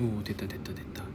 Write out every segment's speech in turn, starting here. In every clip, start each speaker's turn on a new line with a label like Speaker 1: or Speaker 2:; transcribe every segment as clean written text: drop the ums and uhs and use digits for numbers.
Speaker 1: 오, 됐다 됐다 됐다.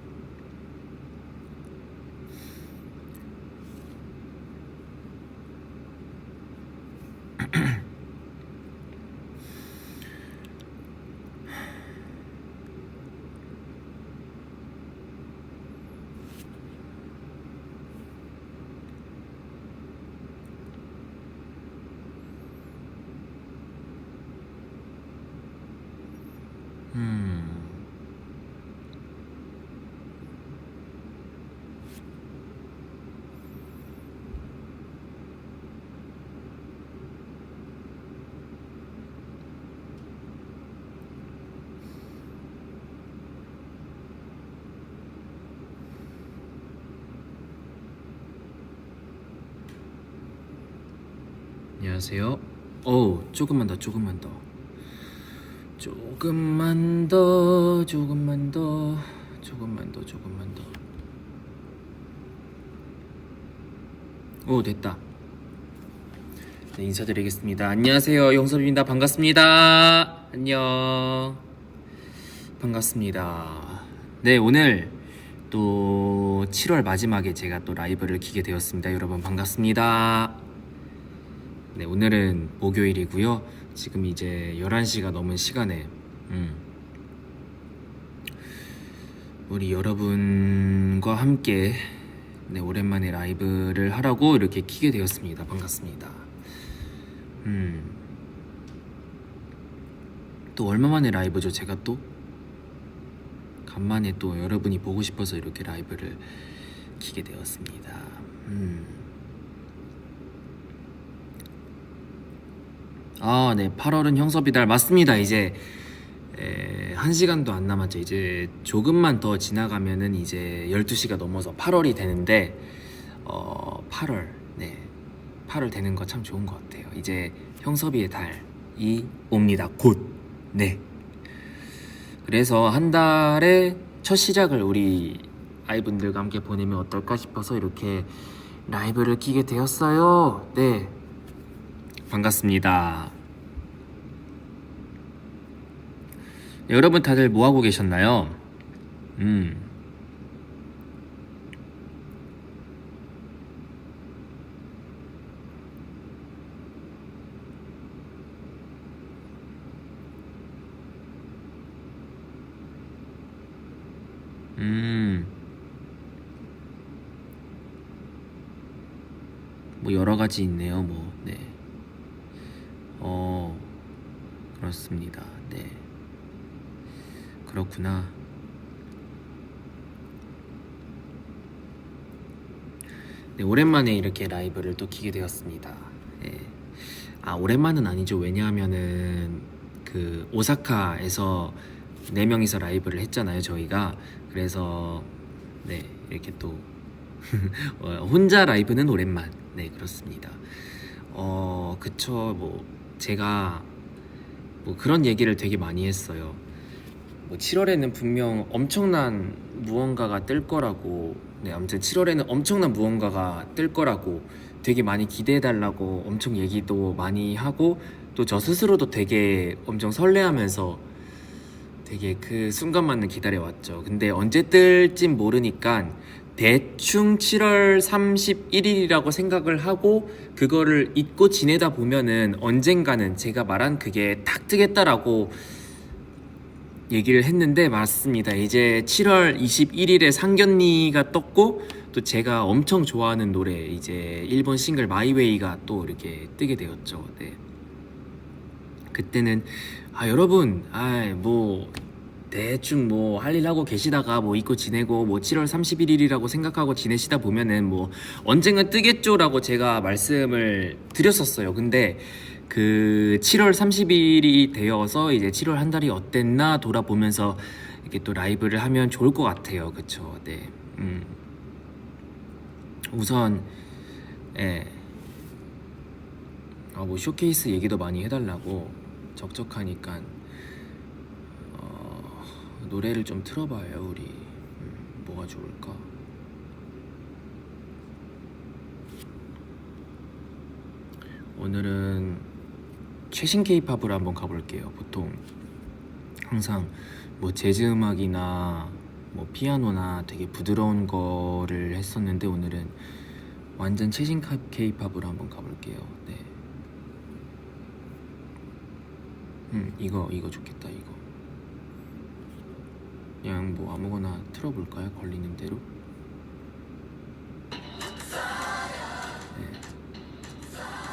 Speaker 1: 안녕하세요. 조금만 더, 조금만 더, 조금만 더, 조금만 더, 조금만 더, 조금만 더. 오, 됐다. 네, 인사드리겠습니다. 안녕하세요, 영섭입니다. 반갑습니다. 안녕. 반갑습니다. 네, 오늘 또 7월 마지막에 제가 또 라이브를 키게 되었습니다. 여러분 반갑습니다. 네, 오늘은 목요일이고요. 지금 이제 11시가 넘은 시간에 우리 여러분과 함께 네, 오랜만에 라이브를 하라고 이렇게 키게 되었습니다. 반갑습니다. 또 얼마 만에 라이브죠? 제가 또 간만에 또 여러분이 보고 싶어서 이렇게 라이브를 키게 되었습니다. 아, 네, 8월은 형섭이달 맞습니다. 이제 1시간도 안 남았죠. 이제 조금만 더 지나가면은 이제 12시가 넘어서 8월이 되는데 8월, 네, 8월 되는 거 참 좋은 것 같아요. 이제 형섭이의 달이 옵니다. 곧. 네. 그래서 한 달의 첫 시작을 우리 아이분들과 함께 보내면 어떨까 싶어서 이렇게 라이브를 키게 되었어요. 네. 반갑습니다. 여러분 다들 뭐 하고 계셨나요? 뭐 여러 가지 있네요. 뭐, 네. 그렇습니다. 네. 그렇구나. 네, 오랜만에 이렇게 라이브를 또 키게 되었습니다. 네. 아, 오랜만은 아니죠. 왜냐하면은 그 오사카에서 4명이서 라이브를 했잖아요, 저희가. 그래서 네, 이렇게 또 혼자 라이브는 오랜만. 네, 그렇습니다. 그쵸. 뭐 제가 뭐 그런 얘기를 되게 많이 했어요. 뭐 7월에는 분명 엄청난 무언가가 뜰 거라고. 네, 아무튼 7월에는 엄청난 무언가가 뜰 거라고 되게 많이 기대해 달라고 엄청 얘기도 많이 하고, 또 저 스스로도 되게 엄청 설레하면서 되게 그 순간만을 기다려왔죠. 근데 언제 뜰진 모르니까 대충 7월 31일이라고 생각을 하고 그거를 잊고 지내다 보면은 언젠가는 제가 말한 그게 딱 뜨겠다라고 얘기를 했는데, 맞습니다. 이제 7월 21일에 상견니가 떴고, 또 제가 엄청 좋아하는 노래 이제 일본 싱글 마이웨이가 또 이렇게 뜨게 되었죠. 네. 그때는 여러분 뭐 대충 뭐 할 일 하고 계시다가 뭐 잊고 지내고 뭐 7월 31일이라고 생각하고 지내시다 보면은 뭐 언젠가 뜨겠죠라고 제가 말씀을 드렸었어요. 근데 그 7월 30일이 되어서 이제 7월 한 달이 어땠나 돌아보면서 이렇게 또 라이브를 하면 좋을 것 같아요. 그쵸? 네. 우선 뭐 쇼케이스 얘기도 많이 해달라고 적적하니까 노래를 좀 틀어봐요. 우리 뭐가 좋을까? 오늘은 최신 케이팝으로 한번 가볼게요. 보통 항상 뭐 재즈 음악이나 뭐 피아노나 되게 부드러운 거를 했었는데 오늘은 완전 최신 케이팝으로 한번 가볼게요. 네. 이거 좋겠다. 이거 그냥 뭐 아무거나 틀어볼까요? 걸리는 대로. 네,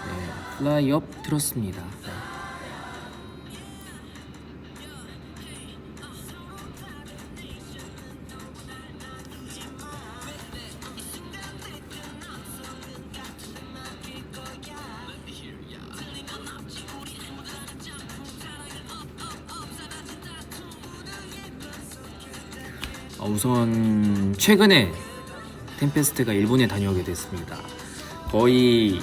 Speaker 1: 네, Fly Up 틀었습니다. 네. 우선 최근에 템페스트가 일본에 다녀오게 됐습니다. 거의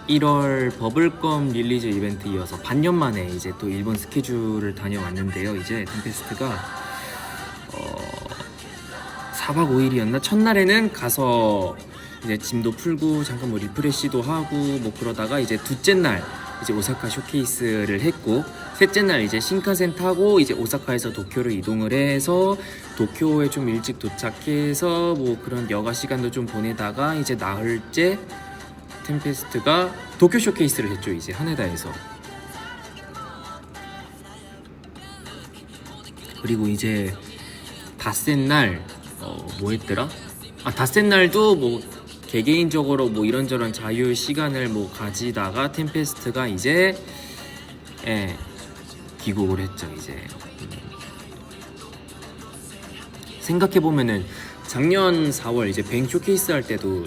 Speaker 1: 1월 버블검 릴리즈 이벤트 이어서 반년 만에 이제 또 일본 스케줄을 다녀왔는데요. 이제 템페스트가 4박 5일이었나? 첫날에는 가서 이제 짐도 풀고 잠깐 뭐 리프레시도 하고 뭐 그러다가 이제 둘째 날 이제 오사카 쇼케이스를 했고, 셋째 날 이제 신칸센 타고 이제 오사카에서 도쿄로 이동을 해서 도쿄에 좀 일찍 도착해서 뭐 그런 여가 시간도 좀 보내다가 이제 나흘째 템페스트가 도쿄 쇼케이스를 했죠. 이제 하네다에서. 그리고 이제 닷새 날 뭐 했더라? 닷새 날도 뭐 개개인적으로 뭐 이런저런 자유 시간을 뭐 가지다가 템페스트가 이제 귀국을 했죠. 이제 생각해보면은 작년 4월 이제 뱅 쇼케이스 할 때도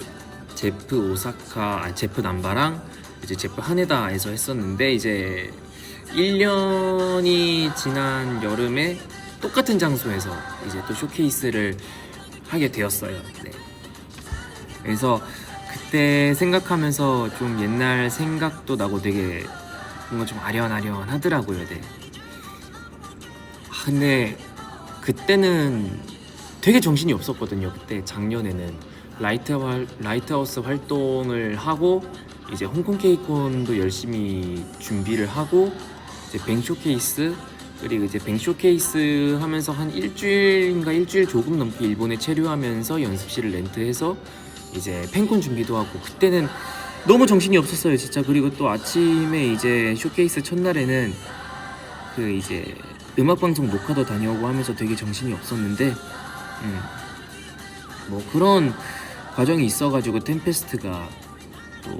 Speaker 1: 제프 오사카, 제프 남바랑 이제 제프 하네다에서 했었는데, 이제 1년이 지난 여름에 똑같은 장소에서 이제 또 쇼케이스를 하게 되었어요. 네. 그래서 그때 생각하면서 좀 옛날 생각도 나고 되게 뭔가 좀 아련아련하더라고요. 네. 근데 그때는 되게 정신이 없었거든요. 그때 작년에는 라이트하우스 활동을 하고 이제 홍콩 케이콘도 열심히 준비를 하고 이제 뱅 쇼케이스, 그리고 이제 뱅 쇼케이스 하면서 한 일주일 조금 넘게 일본에 체류하면서 연습실을 렌트해서 이제 팬콘 준비도 하고, 그때는 너무 정신이 없었어요 진짜. 그리고 또 아침에 이제 쇼케이스 첫날에는 그 이제 음악방송 녹화도 다녀오고 하면서 되게 정신이 없었는데 뭐 그런 과정이 있어가지고 템페스트가 또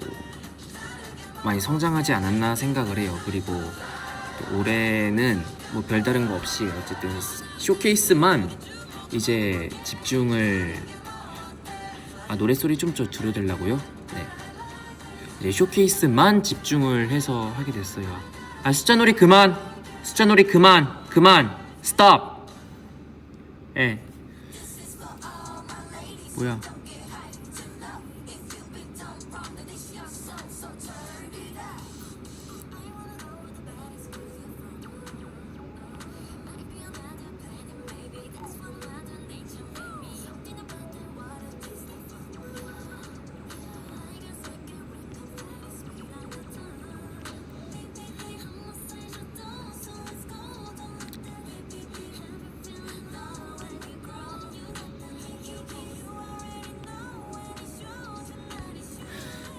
Speaker 1: 많이 성장하지 않았나 생각을 해요. 그리고 또 올해는 뭐 별다른 거 없이 어쨌든 쇼케이스만 이제 집중을 노래소리 좀 줄여달라고요? 네. 이제 쇼케이스만 집중을 해서 하게 됐어요. 숫자놀이 그만! 숫자놀이 그만! 스톱! 예. 뭐야?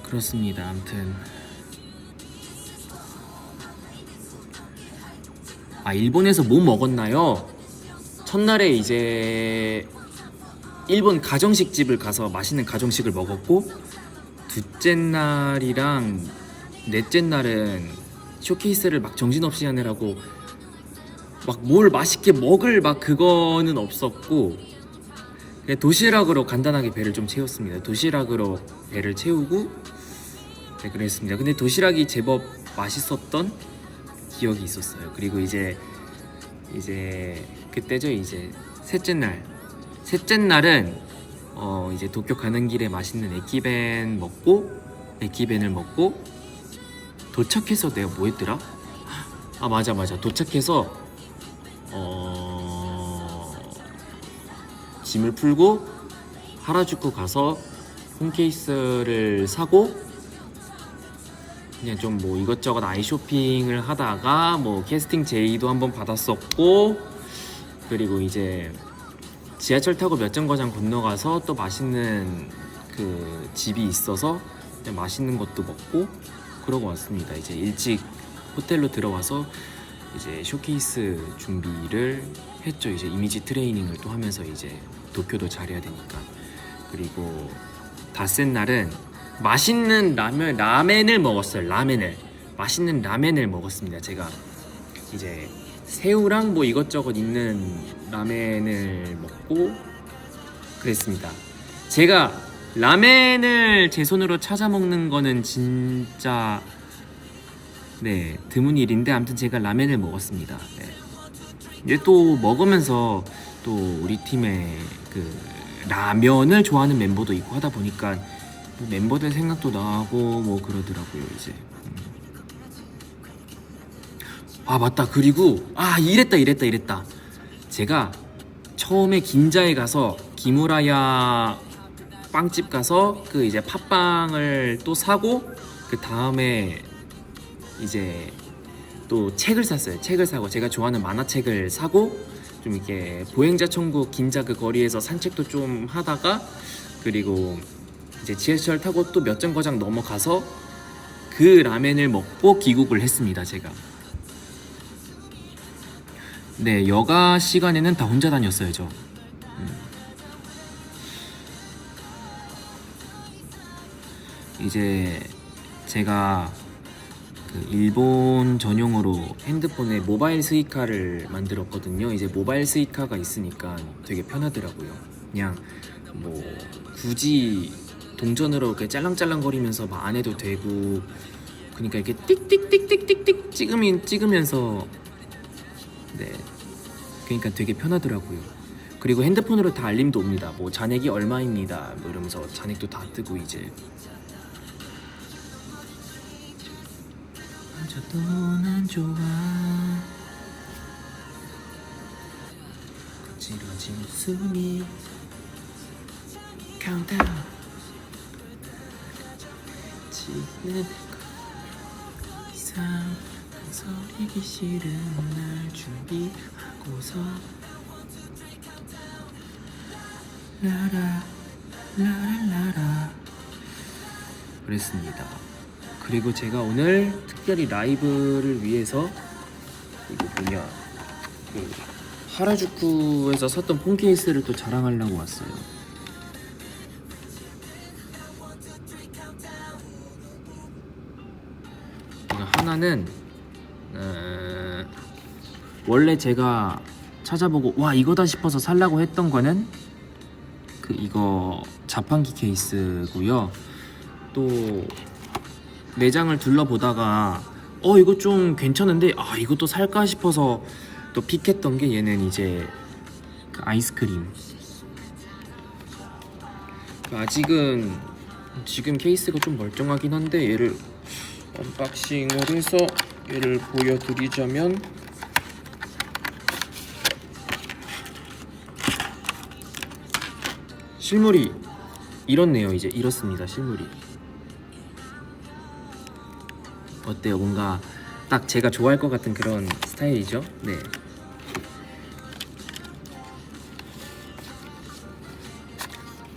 Speaker 1: 그렇습니다. 아무튼 일본에서 뭐 먹었나요? 첫날에 이제 일본 가정식 집을 가서 맛있는 가정식을 먹었고, 둘째 날이랑 넷째 날은 쇼케이스를 막 정신없이 하느라고 막 뭘 맛있게 먹을 막 그거는 없었고, 그냥 도시락으로 간단하게 배를 좀 채웠습니다. 도시락으로 배를 채우고 네, 그랬습니다. 근데 도시락이 제법 맛있었던 기억이 있었어요. 그리고 이제 그때죠. 이제 셋째 날은 이제 도쿄 가는 길에 맛있는 에키벤을 먹고 도착해서 내가 뭐 했더라? 맞아. 도착해서 짐을 풀고 하라주쿠 가서 폰케이스를 사고 그냥 좀 뭐 이것저것 아이쇼핑을 하다가 뭐 캐스팅 제의도 한번 받았었고, 그리고 이제 지하철 타고 몇 정거장 건너가서 또 맛있는 그 집이 있어서 그냥 맛있는 것도 먹고 그러고 왔습니다. 이제 일찍 호텔로 들어와서 이제 쇼케이스 준비를 했죠. 이제 이미지 트레이닝을 또 하면서 이제 도쿄도 잘해야 되니까. 그리고 닷새 날은 맛있는 라멘을 먹었어요. 맛있는 라멘을 먹었습니다. 제가 이제 새우랑 뭐 이것저것 있는 라멘을 먹고 그랬습니다. 제가 라멘을 제 손으로 찾아 먹는 거는 진짜 드문 일인데, 아무튼 제가 라멘을 먹었습니다. 이제 또 먹으면서 또 우리 팀의 그 라면을 좋아하는 멤버도 있고 하다 보니까 뭐 멤버들 생각도 나고 뭐 그러더라고요. 이제 아 맞다. 그리고 이랬다. 제가 처음에 긴자에 가서 기무라야 빵집 가서 그 이제 팥빵을 또 사고, 그 다음에 이제 또 책을 샀어요. 책을 사고 제가 좋아하는 만화책을 사고 좀 이렇게 보행자 천국 긴자 그 거리에서 산책도 좀 하다가, 그리고 이제 지하철 타고 또 몇 정거장 넘어가서 그 라멘을 먹고 귀국을 했습니다. 제가 여가 시간에는 다 혼자 다녔어요. 저 이제 제가 그 일본 전용으로 핸드폰에 모바일 스이카를 만들었거든요. 이제 모바일 스이카가 있으니까 되게 편하더라고요. 그냥 뭐 굳이 동전으로 이렇게 짤랑짤랑거리면서 막 안 해도 되고, 그러니까 이렇게 띡띡띡띡띡띡 찍으면서 그러니까 되게 편하더라고요. 그리고 핸드폰으로 다 알림도 옵니다. 뭐 잔액이 얼마입니다 뭐 이러면서 잔액도 다 뜨고. 이제 아저도 난 좋아 거칠어진 숨이 카운트다운 지는 이상 소리기 싫은 날 준비하고서 라라라라 그랬습니다. 그리고 제가 오늘 특별히 라이브를 위해서 이거 그 하라주쿠에서 샀던 폰 케이스를 또 자랑하려고 왔어요. 하나는 원래 제가 찾아보고 와 이거다 싶어서 살라고 했던 거는 그 이거 자판기 케이스고요. 또 매장을 둘러보다가 이거 좀 괜찮은데 이것도 살까 싶어서 또 픽했던 게 얘는 이제 그 아이스크림. 아직은 지금 케이스가 좀 멀쩡하긴 한데 얘를 언박싱을 해서 얘를 보여드리자면 실물이 이렇네요. 이제 이렇습니다. 실물이 어때요? 뭔가 딱 제가 좋아할 것 같은 그런 스타일이죠? 네.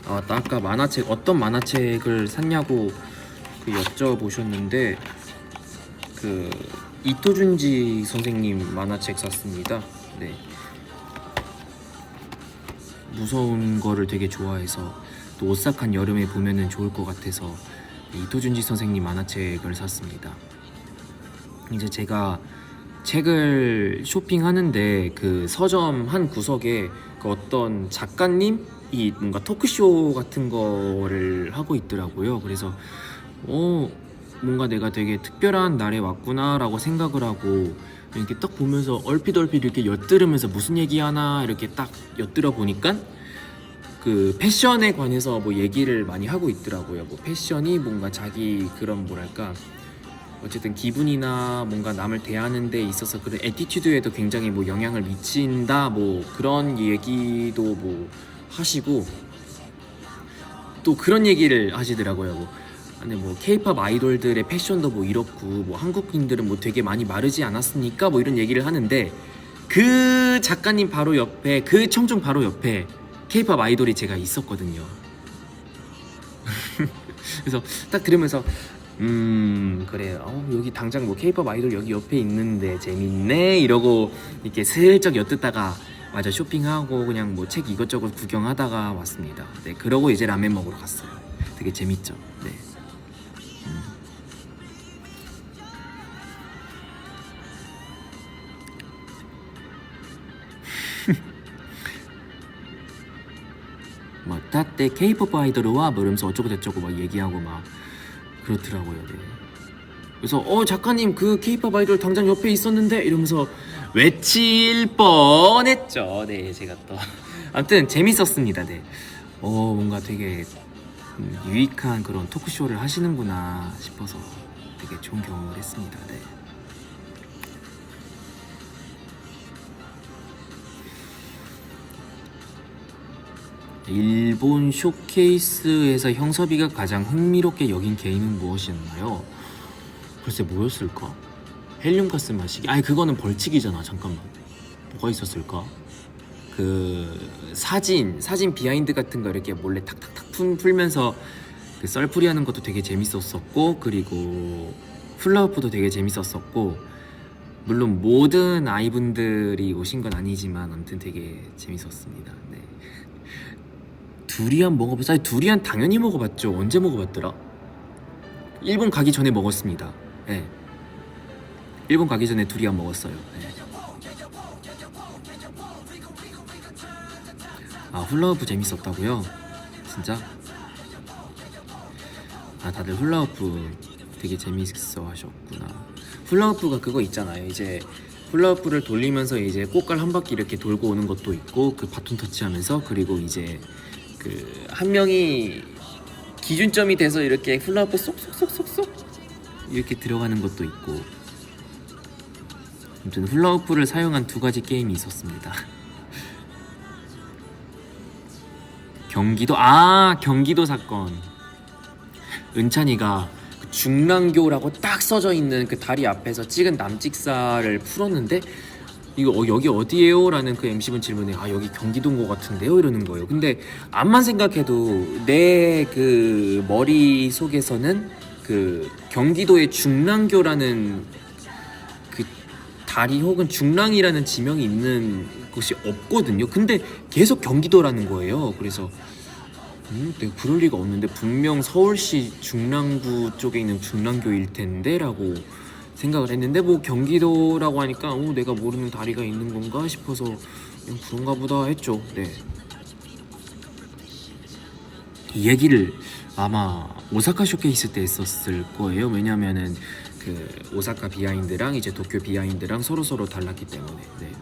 Speaker 1: 아까 만화책 어떤 만화책을 샀냐고 그 여쭤보셨는데 그 이토준지 선생님 만화책 샀습니다. 네. 무서운 거를 되게 좋아해서 또 오싹한 여름에 보면은 좋을 것 같아서 이토준지 선생님 만화책을 샀습니다. 이제 제가 책을 쇼핑하는데 그 서점 한 구석에 그 어떤 작가님이 뭔가 토크쇼 같은 거를 하고 있더라고요. 그래서 뭔가 내가 되게 특별한 날에 왔구나 라고 생각을 하고 이렇게 딱 보면서 얼핏 이렇게 엿들으면서 무슨 얘기하나 이렇게 딱 엿들어 보니까 그 패션에 관해서 뭐 얘기를 많이 하고 있더라고요. 뭐 패션이 뭔가 자기 그런 뭐랄까 어쨌든 기분이나 뭔가 남을 대하는 데 있어서 그런 애티튜드에도 굉장히 뭐 영향을 미친다 뭐 그런 얘기도 뭐 하시고 또 그런 얘기를 하시더라고요. 뭐 아니 뭐 케이팝 아이돌들의 패션도 뭐 이렇고 뭐 한국인들은 뭐 되게 많이 마르지 않았습니까? 뭐 이런 얘기를 하는데 그 작가님 바로 옆에 그 청중 바로 옆에 케이팝 아이돌이 제가 있었거든요. 그래서 딱 들으면서 그래 여기 당장 뭐 케이팝 아이돌 여기 옆에 있는데 재밌네 이러고 이렇게 슬쩍 엿듣다가 맞아 쇼핑하고 그냥 뭐 책 이것저것 구경하다가 왔습니다. 네 그러고 이제 라멘 먹으러 갔어요. 되게 재밌죠. 네. 막 다때 케이팝 아이돌과 뭐 이러면서 어쩌고 저쩌고 막 얘기하고 막 그렇더라고요. 네. 그래서 작가님 그 케이팝 아이돌 당장 옆에 있었는데 이러면서 외칠 뻔했죠. 네 제가 또 아무튼 재밌었습니다. 네. 뭔가 되게 유익한 그런 토크쇼를 하시는구나 싶어서 되게 좋은 경험을 했습니다. 네. 일본 쇼케이스에서 형섭이가 가장 흥미롭게 여긴 게임은 무엇이었나요? 글쎄 뭐였을까? 헬륨 가스 마시기? 아니 그거는 벌칙이잖아. 잠깐만 뭐가 있었을까? 그 사진 비하인드 같은 거 이렇게 몰래 탁탁탁 풀면서 그 썰풀이 하는 것도 되게 재밌었었고 그리고 훌라후프도 되게 재밌었었고 물론 모든 아이분들이 오신 건 아니지만 아무튼 되게 재밌었습니다. 네. 두리안 먹어봤어요? 아니, 두리안 당연히 먹어봤죠. 언제 먹어봤더라? 일본 가기 전에 먹었습니다. 네. 일본 가기 전에 두리안 먹었어요. 네. 훌라후프 재밌었다고요? 진짜? 다들 훌라후프 되게 재밌어 하셨구나. 훌라후프가 그거 있잖아요. 이제 훌라후프를 돌리면서 이제 꽃갈 한 바퀴 이렇게 돌고 오는 것도 있고 그 바톤 터치하면서 그리고 이제 그 한 명이 기준점이 돼서 이렇게 훌라후프 쏙쏙쏙쏙쏙 이렇게 들어가는 것도 있고 아무튼 훌라후프를 사용한 두 가지 게임이 있었습니다. 경기도 사건. 은찬이가 그 중랑교라고 딱 써져 있는 그 다리 앞에서 찍은 남직사를 풀었는데 이거 여기 어디예요? 라는 그 MC분 질문에 여기 경기도인 것 같은데요? 이러는 거예요. 근데 암만 생각해도 내 그 머릿속에서는 그 경기도의 중랑교라는 그 다리 혹은 중랑이라는 지명이 있는 곳이 없거든요. 근데 계속 경기도라는 거예요. 그래서 내가 그럴 리가 없는데 분명 서울시 중랑구 쪽에 있는 중랑교일 텐데 라고 생각을 했는데 뭐 경기도라고 하니까 내가 모르는 다리가 있는 건가 싶어서 그냥 그런가 보다 했죠. 네. 이 얘기를 아마 오사카 쇼케이스 때 했었을 거예요. 왜냐면은 그 오사카 비하인드랑 이제 도쿄 비하인드랑 서로 달랐기 때문에. 네.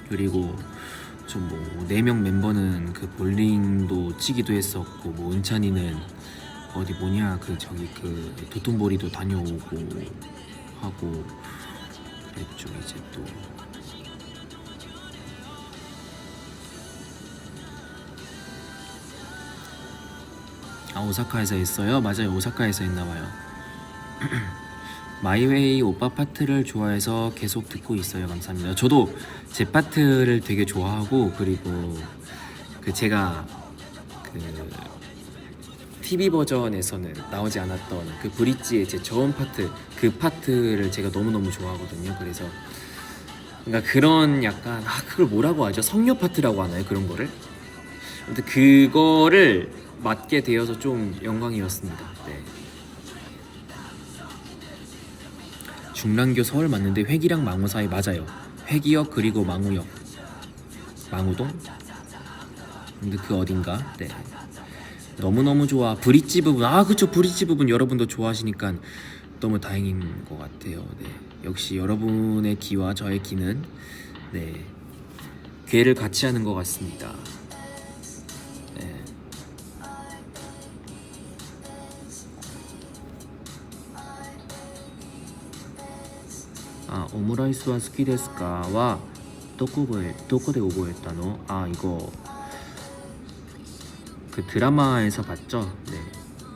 Speaker 1: 그리고 좀 뭐 4명 멤버는 그 볼링도 치기도 했었고 뭐 은찬이는 어디 뭐냐 그 저기 그 도톤보리도 다녀오고 하고 그랬죠. 이제 또 오사카에서 했어요? 맞아요. 오사카에서 했나봐요. 마이웨이 오빠 파트를 좋아해서 계속 듣고 있어요. 감사합니다. 저도 제 파트를 되게 좋아하고 그리고 그 제가 그 TV 버전에서는 나오지 않았던 그 브릿지의 제 저음 파트 그 파트를 제가 너무너무 좋아하거든요. 그래서 그러니까 그런 약간 그걸 뭐라고 하죠? 성녀 파트라고 하나요? 그런 거를? 아무튼 그거를 맡게 되어서 좀 영광이었습니다. 네. 중랑교 서울 맞는데 회기랑 망우 사이 맞아요. 회기역 그리고 망우역 망우동? 근데 그 어딘가? 네. 너무너무 좋아. 브릿지 부분 그쵸 브릿지 부분 여러분도 좋아하시니까 너무 다행인 것 같아요. 네. 역시 여러분의 귀와 저의 귀는 네 괴를 같이 하는 것 같습니다. 네. 오므라이스와 好きですかはどこで覚えたの？이거 그 드라마에서 봤죠. 네.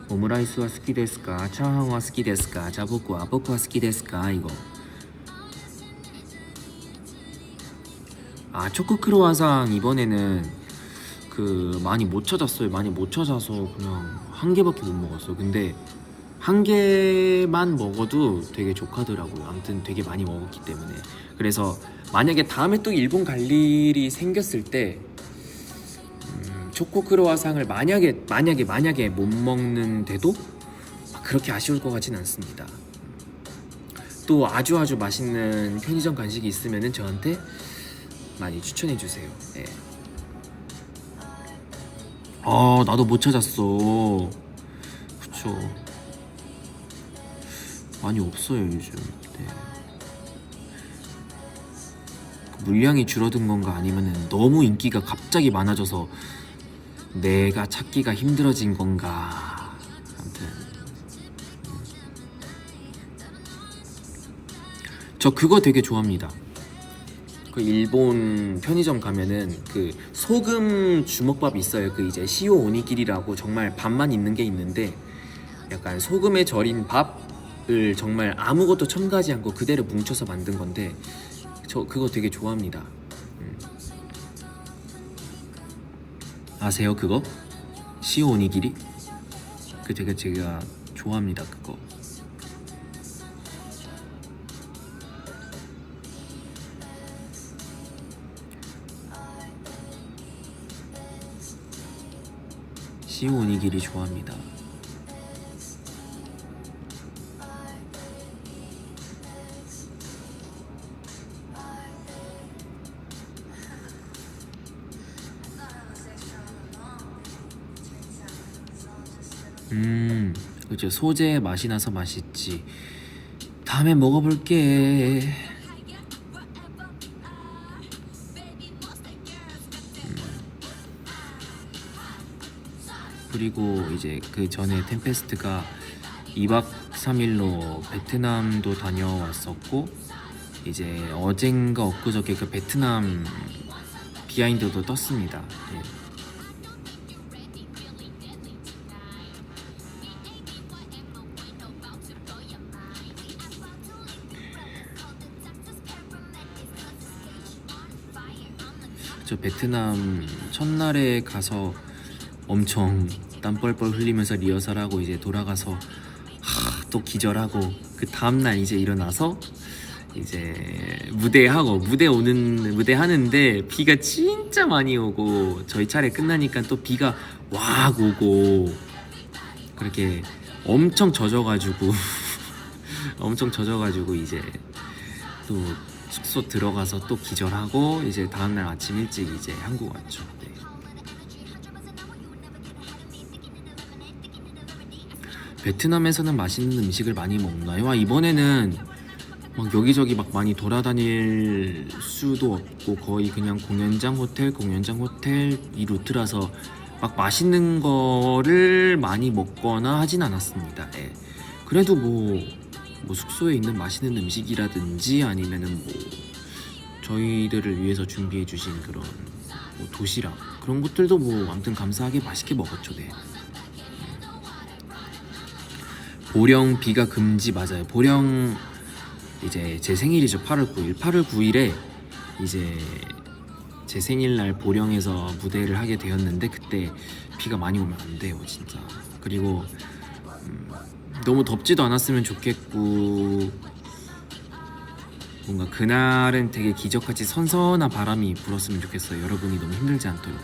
Speaker 1: 오므라이스와 스키 데스까, 차항와 스키 데스까, 자보쿠와 보쿠와 스키 데스까 이거. 아 초코 크로와상 이번에는 그 많이 못 찾았어요. 많이 못 찾아서 그냥 한 개밖에 못 먹었어요. 근데 한 개만 먹어도 되게 좋하더라고요. 아무튼 되게 많이 먹었기 때문에. 그래서 만약에 다음에 또 일본 갈 일이 생겼을 때 초코 크로와상을 만약에 못 먹는데도 그렇게 아쉬울 것 같진 않습니다. 또 아주 맛있는 편의점 간식이 있으면은 저한테 많이 추천해 주세요. 네. 나도 못 찾았어. 그쵸. 많이 없어요 요즘. 네. 물량이 줄어든 건가 아니면은 너무 인기가 갑자기 많아져서 내가 찾기가 힘들어진 건가. 아무튼 저 그거 되게 좋아합니다. 그 일본 편의점 가면은 그 소금 주먹밥 있어요. 그 이제 시오 오니기리라고 정말 밥만 있는 게 있는데 약간 소금에 절인 밥을 정말 아무것도 첨가하지 않고 그대로 뭉쳐서 만든 건데 저 그거 되게 좋아합니다. 아세요 그거? 시오 오니기리? 그 제가 좋아합니다 그거. 시오 오니기리 좋아합니다. 그죠. 소재 맛이 나서 맛있지. 다음에 먹어볼게. 그리고 이제 그 전에 템페스트가 2박 3일로 베트남도 다녀왔었고 이제 어젠가 엊그저께 그 베트남 비하인드도 떴습니다. 예. 저 베트남 첫날에 가서 엄청 땀 뻘뻘 흘리면서 리허설하고 이제 돌아가서 또 기절하고 그 다음날 이제 일어나서 이제 무대 하는데 비가 진짜 많이 오고 저희 차례 끝나니까 또 비가 확 오고 그렇게 엄청 젖어가지고 이제 또 숙소 들어가서 또 기절하고 이제 다음날 아침 일찍 이제 한국 왔죠. 네. 베트남에서는 맛있는 음식을 많이 먹나요? 이번에는 막 여기저기 막 많이 돌아다닐 수도 없고 거의 그냥 공연장 호텔 이 루트라서 막 맛있는 거를 많이 먹거나 하진 않았습니다. 네. 그래도 뭐 숙소에 있는 맛있는 음식이라든지 아니면은 뭐 저희들을 위해서 준비해 주신 그런 뭐 도시락 그런 것들도 뭐 아무튼 감사하게 맛있게 먹었죠. 네. 보령 비가 금지 맞아요. 보령 이제 제 생일이죠. 8월 9일에 이제 제 생일날 보령에서 무대를 하게 되었는데 그때 비가 많이 오면 안 돼요 진짜. 그리고 너무 덥지도 않았으면 좋겠고 뭔가 그날은 되게 기적같이 선선한 바람이 불었으면 좋겠어요. 여러분이 너무 힘들지 않도록.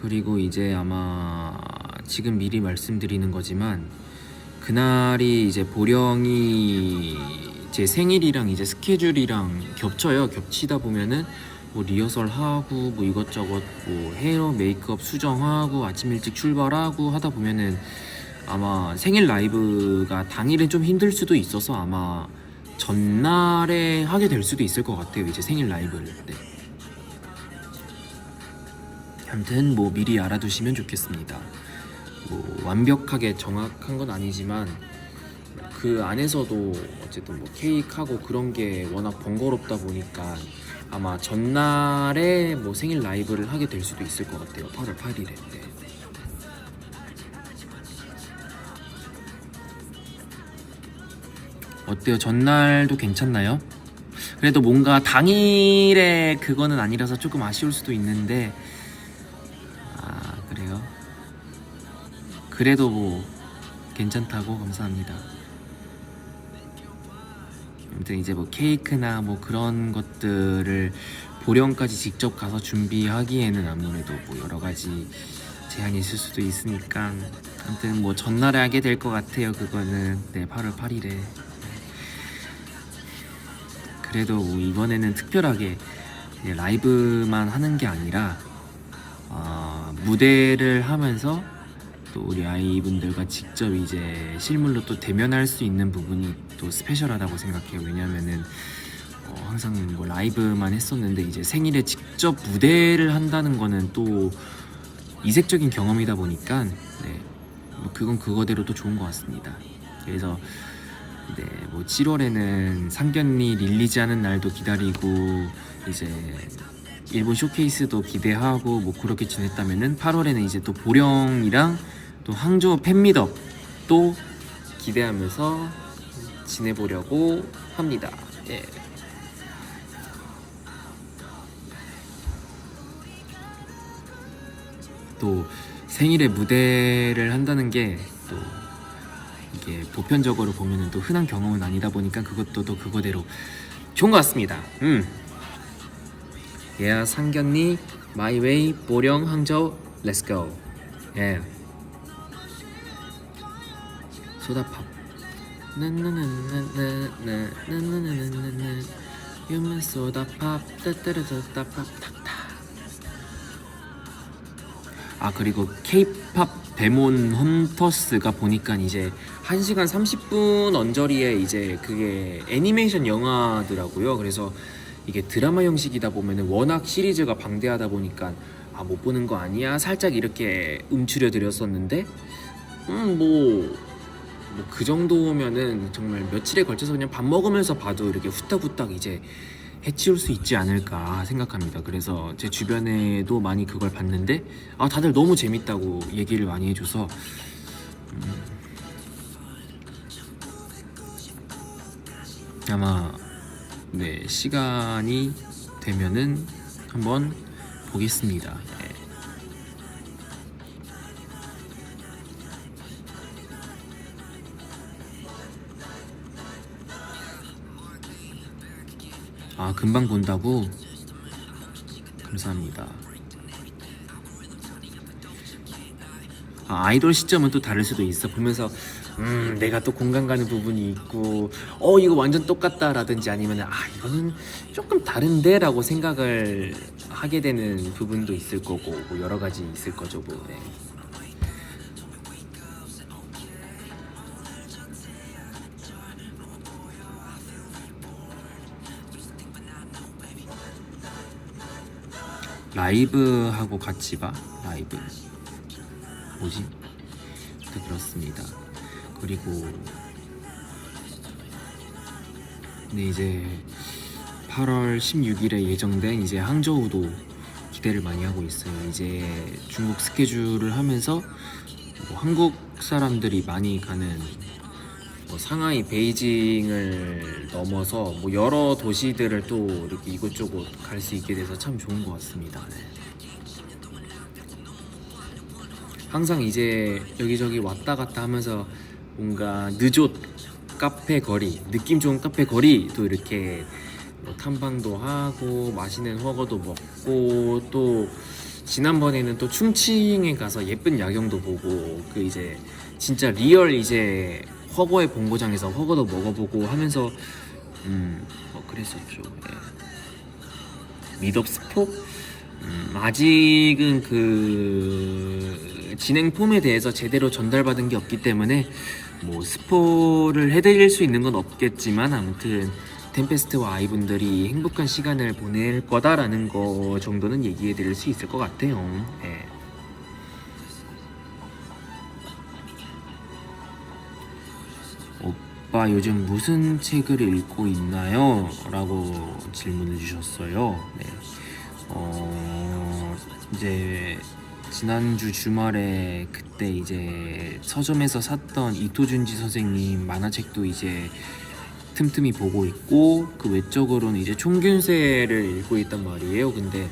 Speaker 1: 그리고 이제 아마 지금 미리 말씀드리는 거지만 그날이 이제 보령이 제 생일이랑 이제 스케줄이랑 겹쳐요. 겹치다 보면은 뭐 리허설 하고 뭐 이것저것 뭐 헤어 메이크업 수정하고 아침 일찍 출발하고 하다 보면은 아마 생일 라이브가 당일은 좀 힘들 수도 있어서 아마 전날에 하게 될 수도 있을 것 같아요. 이제 생일 라이브를. 네. 아무튼 뭐 미리 알아두시면 좋겠습니다. 뭐 완벽하게 정확한 건 아니지만 그 안에서도 어쨌든 뭐 케이크하고 그런 게 워낙 번거롭다 보니까 아마 전날에 뭐 생일 라이브를 하게 될 수도 있을 것 같아요. 8월 8일에. 네. 어때요? 전날도 괜찮나요? 그래도 뭔가 당일에 그거는 아니라서 조금 아쉬울 수도 있는데, 아, 그래요? 그래도 뭐 괜찮다고? 감사합니다. 아무튼 이제 뭐 케이크나 뭐 그런 것들을 보령까지 직접 가서 준비하기에는 아무래도 뭐 여러 가지 제한이 있을 수도 있으니까 아무튼 뭐 전날에 하게 될 것 같아요. 그거는 네 8월 8일에. 그래도 뭐 이번에는 특별하게 라이브만 하는 게 아니라 무대를 하면서 또 우리 아이분들과 직접 이제 실물로 또 대면할 수 있는 부분이 또 스페셜하다고 생각해요. 왜냐면은 항상 뭐 라이브만 했었는데 이제 생일에 직접 무대를 한다는 거는 또 이색적인 경험이다 보니까 네, 뭐 그건 그거대로 또 좋은 것 같습니다. 그래서 네, 뭐 7월에는 상견례 릴리즈하는 날도 기다리고 이제 일본 쇼케이스도 기대하고 뭐 그렇게 지냈다면은 8월에는 이제 또 보령이랑 또 항저우 팬미업 또 기대하면서 지내보려고 합니다. 예. 또 생일에 무대를 한다는 게 또 이게 보편적으로 보면은 또 흔한 경험은 아니다 보니까 그것도 또 그거대로 좋은 것 같습니다. 예, 상견례 마이웨이 보령 항저우 렛츠 고. 예. 소다팝. 나나나나나나나나나나나나 유면 소다팝 따따라따따팝 탁탁. 아 그리고 K-팝 데몬 헌터스가 보니까 이제 1시간 30분 언저리에 이제 그게 애니메이션 영화더라고요. 그래서 이게 드라마 형식이다 보면은 워낙 시리즈가 방대하다 보니까 아 못 보는 거 아니야? 살짝 이렇게 움츠려 드렸었는데 뭐 그 정도면은 정말 며칠에 걸쳐서 그냥 밥 먹으면서 봐도 이렇게 후딱후딱 이제 해치울 수 있지 않을까 생각합니다. 그래서 제 주변에도 많이 그걸 봤는데 아 다들 너무 재밌다고 얘기를 많이 해줘서 아마 네 시간이 되면은 한번 보겠습니다. 네. 아 금방 본다고? 감사합니다. 아이돌 시점은 또 다를 수도 있어. 보면서 내가 또 공감 가는 부분이 있고 이거 완전 똑같다 라든지 아니면 이거는 조금 다른데 라고 생각을 하게 되는 부분도 있을 거고 뭐 여러 가지 있을 거죠 뭐. 네. 라이브하고 같이 봐? 라이브 뭐지? 네, 그렇습니다. 그리고 근데 이제 8월 16일에 예정된 이제 항저우도 기대를 많이 하고 있어요. 이제 중국 스케줄을 하면서 뭐 한국 사람들이 많이 가는 뭐 상하이, 베이징을 넘어서 뭐 여러 도시들을 또 이렇게 이곳저곳 갈 수 있게 돼서 참 좋은 것 같습니다. 네. 항상 이제 여기저기 왔다 갔다 하면서 뭔가 느좋 카페 거리, 느낌 좋은 카페 거리도 이렇게 뭐 탐방도 하고 맛있는 허거도 먹고 또 지난번에는 또 충칭에 가서 예쁜 야경도 보고 그 이제 진짜 리얼 이제 허거의 본고장에서 허거도 먹어보고 하면서 그랬었죠. 예. 미덥 스포? 아직은 그 진행 폼에 대해서 제대로 전달받은 게 없기 때문에 뭐 스포를 해드릴 수 있는 건 없겠지만 아무튼 템페스트와 아이분들이 행복한 시간을 보낼 거다라는 거 정도는 얘기해 드릴 수 있을 것 같아요. 예. 오빠 요즘 무슨 책을 읽고 있나요? 라고 질문을 주셨어요. 네. 이제 지난주 주말에 그때 이제 서점에서 샀던 이토준지 선생님 만화책도 이제 틈틈이 보고 있고, 그 외적으로는 이제 총균세를 읽고 있단 말이에요. 근데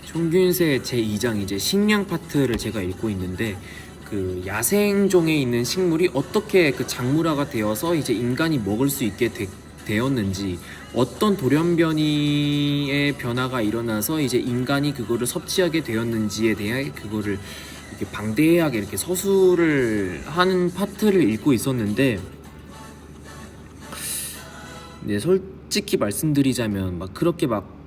Speaker 1: 총균세 제2장 이제 식량 파트를 제가 읽고 있는데, 그 야생종에 있는 식물이 어떻게 그 작물화가 되어서 이제 인간이 먹을 수 있게 되었는지, 어떤 돌연변이의 변화가 일어나서 이제 인간이 그거를 섭취하게 되었는지에 대해 그거를 이렇게 방대하게 이렇게 서술을 하는 파트를 읽고 있었는데, 네, 솔직히 말씀드리자면 막 그렇게 막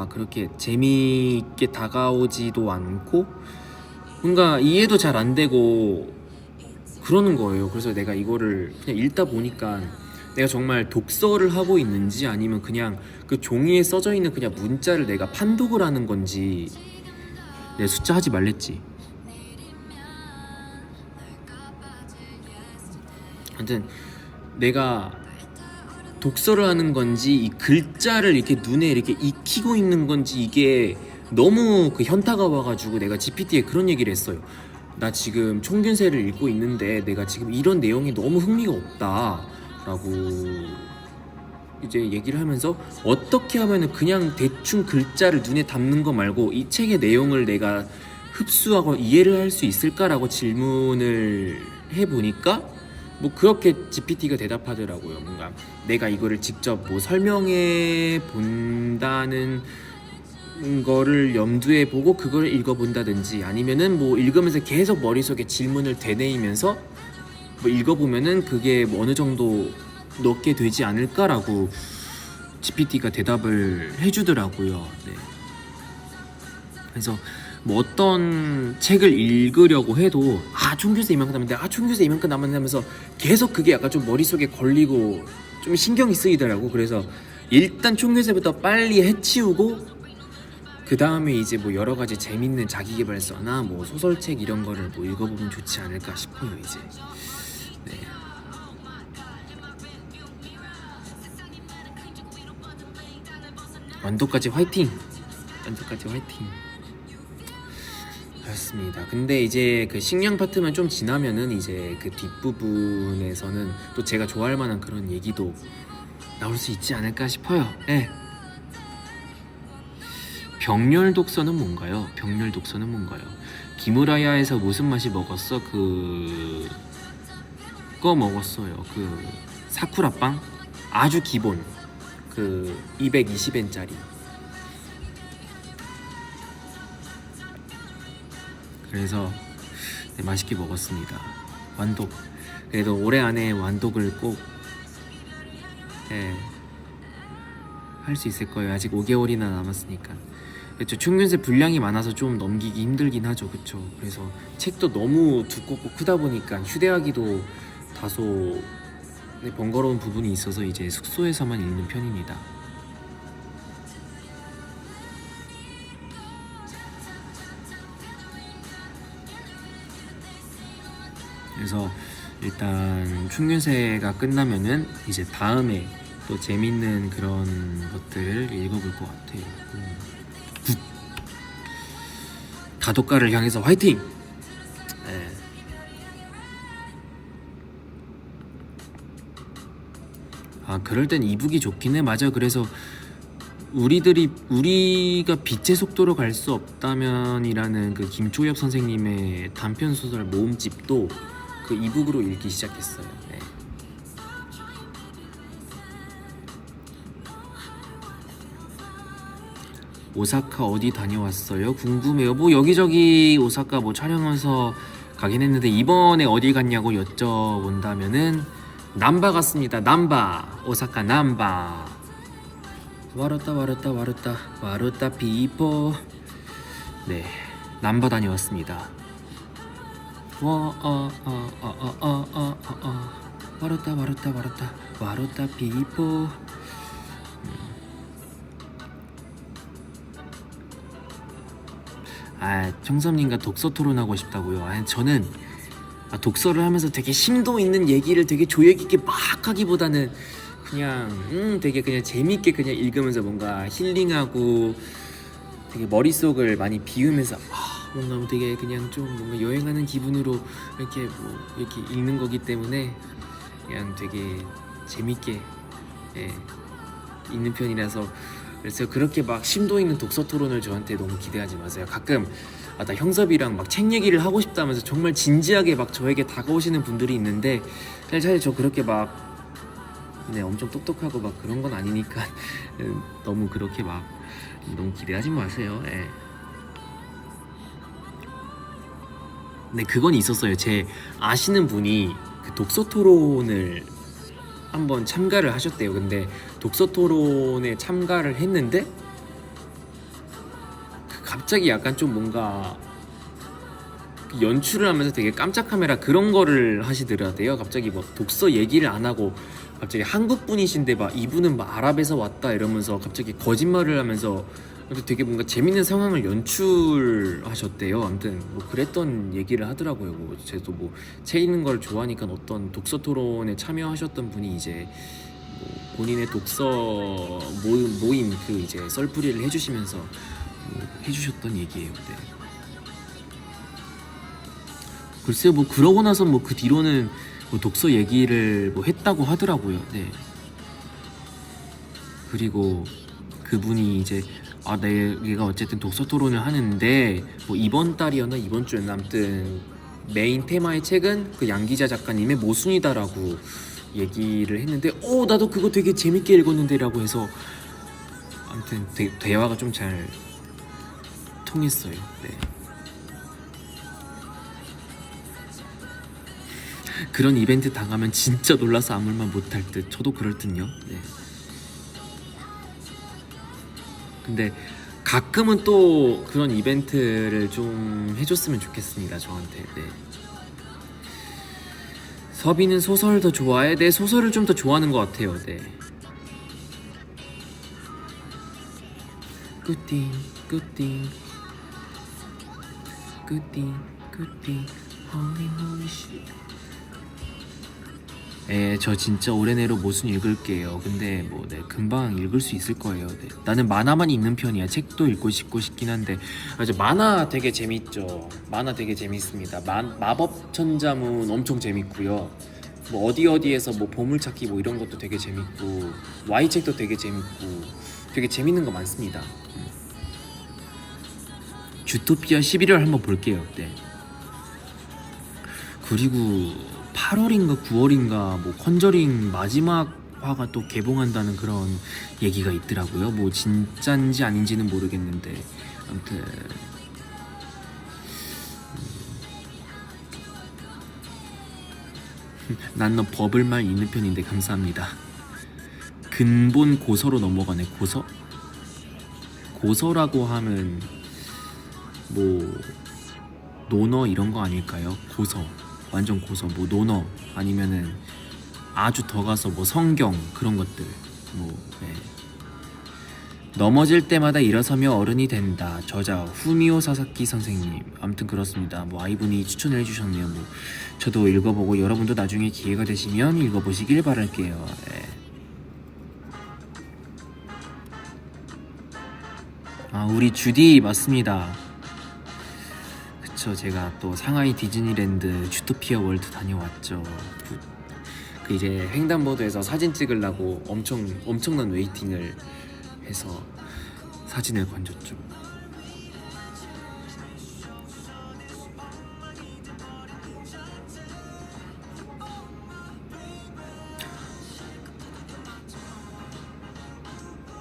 Speaker 1: 그렇게 재미있게 다가오지도 않고 뭔가 이해도 잘 안 되고 그러는 거예요. 그래서 내가 이거를 그냥 읽다 보니까 내가 정말 독서를 하고 있는지, 아니면 그냥 그 종이에 써져 있는 그냥 문자를 내가 판독을 하는 건지. 내 숫자 하지 말랬지. 아무튼 내가 독서를 하는 건지, 이 글자를 이렇게 눈에 이렇게 익히고 있는 건지, 이게 너무 그 현타가 와가지고 내가 GPT에 그런 얘기를 했어요. 나 지금 총균세를 읽고 있는데 내가 지금 이런 내용이 너무 흥미가 없다 라고 이제 얘기를 하면서, 어떻게 하면은 그냥 대충 글자를 눈에 담는 거 말고 이 책의 내용을 내가 흡수하고 이해를 할 수 있을까라고 질문을 해보니까 뭐 그렇게 GPT가 대답하더라고요. 뭔가 내가 이거를 직접 뭐 설명해 본다는 거를 염두에 보고 그걸 읽어본다든지, 아니면은 뭐 읽으면서 계속 머릿속에 질문을 되뇌이면서 뭐 읽어보면은 그게 뭐 어느 정도 넣게 되지 않을까라고 GPT가 대답을 해주더라고요. 네. 그래서 뭐 어떤 책을 읽으려고 해도 총균세 이만큼 남았는데 총균세 이만큼 남았는데 하면서 계속 그게 약간 좀 머릿속에 걸리고 좀 신경이 쓰이더라고. 그래서 일단 총균세부터 빨리 해치우고 그 다음에 이제 뭐 여러 가지 재밌는 자기계발서나 뭐 소설책 이런 거를 뭐 읽어보면 좋지 않을까 싶어요. 이제 네. 완도까지 화이팅! 완도까지 화이팅! 그렇습니다. 근데 이제 그 식량 파트만 좀 지나면은 이제 그 뒷부분에서는 또 제가 좋아할 만한 그런 얘기도 나올 수 있지 않을까 싶어요. 예. 병렬 독서는 뭔가요? 병렬 독서는 뭔가요? 기무라야에서 무슨 맛이 먹었어? 그거 먹었어요. 그 사쿠라빵? 아주 기본. 그 220엔짜리. 그래서 네, 맛있게 먹었습니다. 완독. 그래도 올해 안에 완독을 꼭 할 수 있을 거예요. 아직 5개월이나 남았으니까. 그렇죠. 총균세 분량이 많아서 좀 넘기기 힘들긴 하죠. 그렇죠. 그래서 책도 너무 두껍고 크다 보니까 휴대하기도 다소 번거로운 부분이 있어서 이제 숙소에서만 읽는 편입니다. 그래서 일단 총균세가 끝나면은 이제 다음에 또 재밌는 그런 것들을 읽어볼 것 같아요. 굿. 다독가를 향해서 화이팅! 네. 그럴 땐 이북이 좋긴 해. 맞아. 그래서 우리가 빛의 속도로 갈 수 없다면이라는 그 김초엽 선생님의 단편 소설 모음집도 그 이북으로 읽기 시작했어요. 네. 오사카 어디 다녀왔어요? 궁금해요. 뭐 여기저기 오사카 뭐 촬영해서 가긴 했는데 이번에 어디 갔냐고 여쭤본다면은 남바 갔습니다. 남바. 오사카 남바. 와르타 비포. 네, 남바 다녀왔습니다. 와로따 피포. 청섭님과 독서 토론하고 싶다고요. 저는 독서를 하면서 되게 심도 있는 얘기를 되게 조예깊게 막 하기보다는 그냥 되게 그냥 재밌게 그냥 읽으면서 뭔가 힐링하고 되게 머릿속을 많이 비우면서 뭔가 되게 그냥 좀 뭔가 여행하는 기분으로 이렇게 이렇게 읽는 거기 때문에 그냥 되게 재밌게 읽는 편이라서, 그래서 그렇게 막 심도 있는 독서 토론을 저한테 너무 기대하지 마세요. 가끔 나 형섭이랑 막 책 얘기를 하고 싶다면서 정말 진지하게 막 저에게 다가오시는 분들이 있는데, 사실 저 그렇게 막 엄청 똑똑하고 막 그런 건 아니니까 너무 그렇게 막 너무 기대하지 마세요. 네, 그건 있었어요. 제 아시는 분이 그 독서 토론을 한번 참가를 하셨대요. 근데 독서 토론에 참가를 했는데 갑자기 약간 좀 뭔가 연출을 하면서 되게 깜짝 카메라 그런 거를 하시더라고요. 갑자기 막 독서 얘기를 안 하고 갑자기 한국 분이신데 막 이분은 막 아랍에서 왔다 이러면서 갑자기 거짓말을 하면서 되게 뭔가 재밌는 상황을 연출하셨대요. 아무튼 뭐 그랬던 얘기를 하더라고요. 뭐 저도 뭐 책 읽는 걸 좋아하니까 어떤 독서 토론에 참여하셨던 분이 이제 뭐 본인의 독서 모임 그 이제 썰풀이를 해주시면서 뭐 해주셨던 얘기예요. 네. 글쎄요, 뭐 그러고 나서 뭐 그 뒤로는 뭐 독서 얘기를 뭐 했다고 하더라고요. 네. 그리고 그분이 이제 내가 어쨌든 독서 토론을 하는데 뭐 이번 달이었나 이번 주였나 아무튼 메인 테마의 책은 그 양기자 작가님의 모순이다라고 얘기를 했는데 나도 그거 되게 재밌게 읽었는데 라고 해서 아무튼 대화가 좀 잘 통했어요. 네. 그런 이벤트 당하면 진짜 놀라서 아무 말 못할 듯. 저도 그럴 듯요. 네. 근데 가끔은 또 그런 이벤트를 좀 해줬으면 좋겠습니다. 저한테. 네. 서비는 소설 더 좋아해? 네, 소설을 좀 더 좋아하는 것 같아요. 네. 꾸띵 홀리 씨. 저 진짜 올해 내로 모순 읽을게요. 근데 뭐 금방 읽을 수 있을 거예요. 네. 나는 만화만 읽는 편이야. 책도 읽고 싶긴 한데 맞아, 만화 되게 재밌죠. 만화 되게 재밌습니다. 마법 천자문 엄청 재밌고요. 뭐 어디에서 뭐 보물찾기 뭐 이런 것도 되게 재밌고 Y책도 되게 재밌고 되게 재밌는 거 많습니다. 주토피아 11월 한번 볼게요. 네. 그리고 8월인가 9월인가 뭐 컨저링 마지막 화가 또 개봉한다는 그런 얘기가 있더라고요. 뭐 진짠지 아닌지는 모르겠는데 아무튼 난 너 버블말 읽는 편인데 감사합니다. 근본 고서로 넘어가네. 고서라고 하면 뭐 논어 이런 거 아닐까요? 고서, 완전 고서, 뭐 논어 아니면은 아주 더 가서 뭐 성경 그런 것들. 뭐 네. 넘어질 때마다 일어서며 어른이 된다. 저자 후미오 사사키 선생님. 아무튼 그렇습니다. 뭐 아이분이 추천을 해주셨네요. 뭐 저도 읽어보고 여러분도 나중에 기회가 되시면 읽어보시길 바랄게요. 네. 우리 주디 맞습니다. 그쵸, 제가 또 상하이 디즈니랜드 주토피아 월드 다녀왔죠. 그 이제 횡단보도에서 사진 찍으려고 엄청난 웨이팅을 해서 사진을 건졌죠.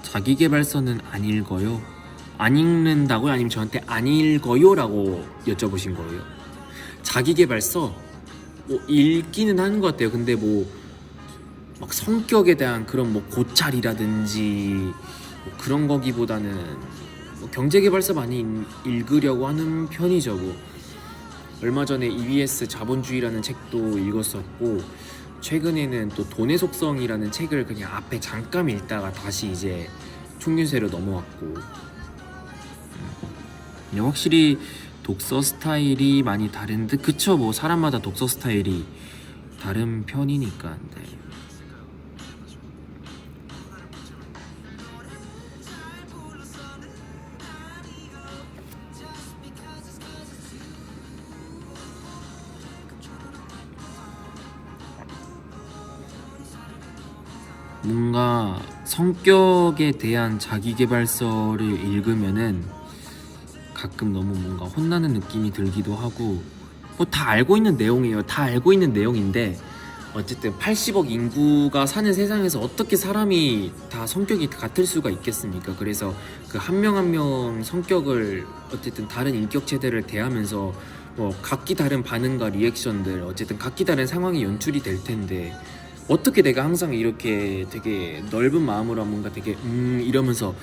Speaker 1: 자기계발서는 안 읽어요? 안 읽는다고요? 아니면 저한테 안 읽어요? 라고 여쭤보신 거예요? 자기계발서? 뭐 읽기는 하는 것 같아요. 근데 뭐 막 성격에 대한 그런 뭐 고찰이라든지 뭐 그런 거기보다는 뭐 경제계발서 많이 읽으려고 하는 편이죠. 뭐 얼마 전에 EBS 자본주의라는 책도 읽었었고, 최근에는 또 돈의 속성이라는 책을 그냥 앞에 잠깐 읽다가 다시 이제 총균세로 넘어왔고. 확실히 독서 스타일이 많이 다른 듯. 그쵸, 뭐 사람마다 독서 스타일이 다른 편이니까. 네. 뭔가 성격에 대한 자기계발서를 읽으면은 가끔 너무 뭔가 혼나는 느낌이 들기도 하고, 뭐 다 알고 있는 내용이에요. 다 알고 있는 내용인데 어쨌든 80억 인구가 사는 세상에서 어떻게 사람이 다 성격이 같을 수가 있겠습니까? 그래서 그 한 명 한 명 성격을 어쨌든 다른 인격체들을 대하면서 뭐 각기 다른 반응과 리액션들, 어쨌든 각기 다른 상황이 연출이 될 텐데 어떻게 내가 항상 이렇게 되게 넓은 마음으로 뭔가 되게 이러면서